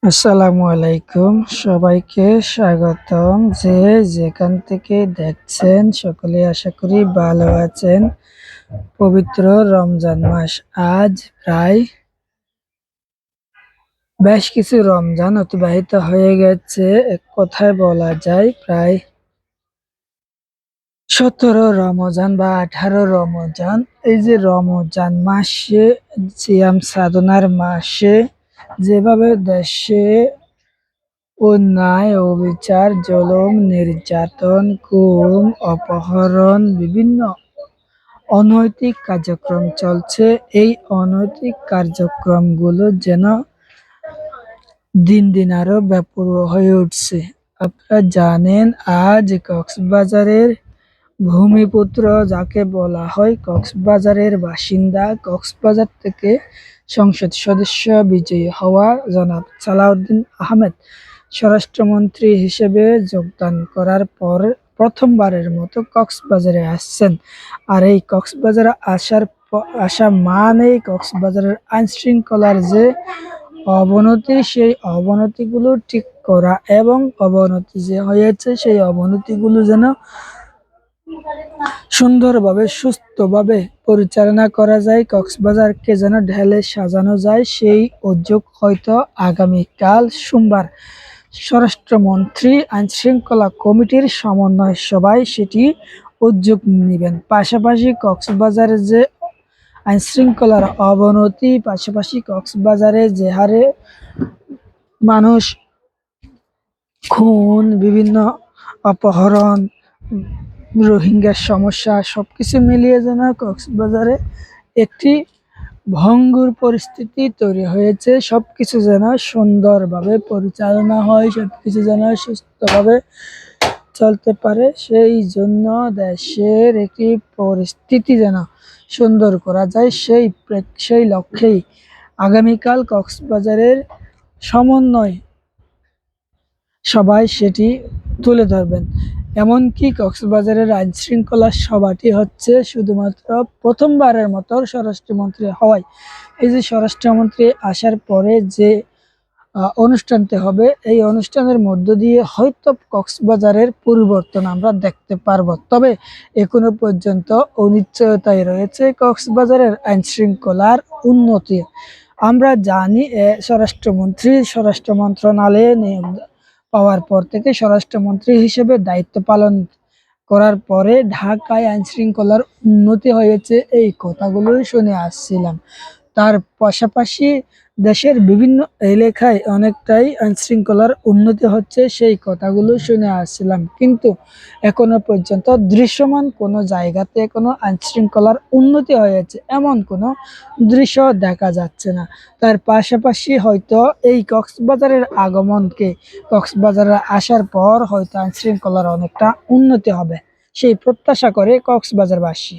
আসসালামু আলাইকুম, সবাইকে স্বাগতম। যে যেখান থেকে দেখছেন সকলে আশা করি ভালো আছেন। পবিত্র রমজান মাস আজ প্রায় বেশ কিছু রমজান অতিবাহিত হয়ে গেছে। এক কথায় বলা যায় প্রায় 17 রমজান বা 18 রমজান। এই যে রমজান মাসে, সিয়াম সাধনার মাসে যেভাবে দেশে অন্যায়, অবিচার, জুলুম, নির্যাতন, গুম, অপহরণ, বিভিন্ন অনৈতিক কার্যক্রম চলছে, এই অনৈতিক কার্যক্রমগুলো যেন দিন দিন আরো বেপরোয়া হয়ে উঠছে। আপনারা জানেন, আজ কক্সবাজারের ভূমিপুত্র যাকে বলা হয়, কক্সবাজারের বাসিন্দা, কক্সবাজার থেকে সংসদ সদস্য বিজয়ী হওয়া জনাব সালাউদ্দিন আহমেদ স্বরাষ্ট্রমন্ত্রী হিসেবে যোগদান করার পর প্রথমবারের মতো কক্সবাজারে আসছেন। আর এই কক্সবাজারে আসা মানেই কক্সবাজারের আইন শৃঙ্খলার যে অবনতি, সেই অবনতিগুলো ঠিক করা এবং অবনতি যে হয়েছে সেই অবনতিগুলো যেন সুন্দরভাবে সুস্থভাবে পরিচালনা করা যায়, কক্সবাজারকে যেন ঢেলে সাজানো যায়, সেই উদ্যোগ হয়তো আগামীকাল সোমবার স্বরাষ্ট্রমন্ত্রী আইন শৃঙ্খলা কমিটির সমন্বয় সভায় সেটি উদ্যোগ নেবেন। পাশাপাশি কক্সবাজারের যে আইন শৃঙ্খলার অবনতি, পাশাপাশি কক্সবাজারে যে হারে মানুষ খুন, বিভিন্ন অপহরণ, রোহিঙ্গার সমস্যা, সবকিছু মিলিয়ে যেন কক্সবাজারে একটি ভঙ্গুর পরিস্থিতি তৈরি হয়েছে। সবকিছু যেন সুন্দরভাবে পরিচালনা হয়, সবকিছু যেন সুস্থভাবে চলতে পারে, সেই জন্য দেশের একটি পরিস্থিতি যেন সুন্দর করা যায়, সেই লক্ষ্যেই আগামীকাল কক্সবাজারের সমন্বয় সবাই সেটি তুলে ধরবেন। এমনকি কক্সবাজারের আইন শৃঙ্খলা সভাটি হচ্ছে শুধুমাত্র প্রথমবারের মতো স্বরাষ্ট্রমন্ত্রী হওয়ায়, এই যে স্বরাষ্ট্রমন্ত্রী আসার পরে যে অনুষ্ঠানটি হবে, এই অনুষ্ঠানের মধ্য দিয়ে হয়তো কক্সবাজারের পরিবর্তন আমরা দেখতে পারবো। তবে এখনো পর্যন্ত অনিশ্চয়তায় রয়েছে কক্সবাজারের আইন শৃঙ্খলার উন্নতি। আমরা জানি স্বরাষ্ট্র মন্ত্রণালয়ে নিয়োগ পাওয়ার পর থেকে, স্বরাষ্ট্রমন্ত্রী হিসেবে দায়িত্ব পালন করার পরে ঢাকায় আইন শৃঙ্খলার উন্নতি হয়েছে, এই কথাগুলোই শুনে আসছিলাম। তার পাশাপাশি দেশের বিভিন্ন এলাকায় অনেকটাই আইন শৃঙ্খলার উন্নতি হচ্ছে, সেই কথাগুলো শুনে আসছিলাম। কিন্তু এখনো পর্যন্ত দৃশ্যমান কোনো জায়গাতে কোনো আইন শৃঙ্খলার উন্নতি হয়েছে এমন কোনো দৃশ্য দেখা যাচ্ছে না। তার পাশাপাশি হয়তো এই কক্সবাজারের আগমনকে, কক্সবাজারে আসার পর হয়তো আইন শৃঙ্খলার অনেকটা উন্নতি হবে, সেই প্রত্যাশা করে কক্সবাজারবাসী।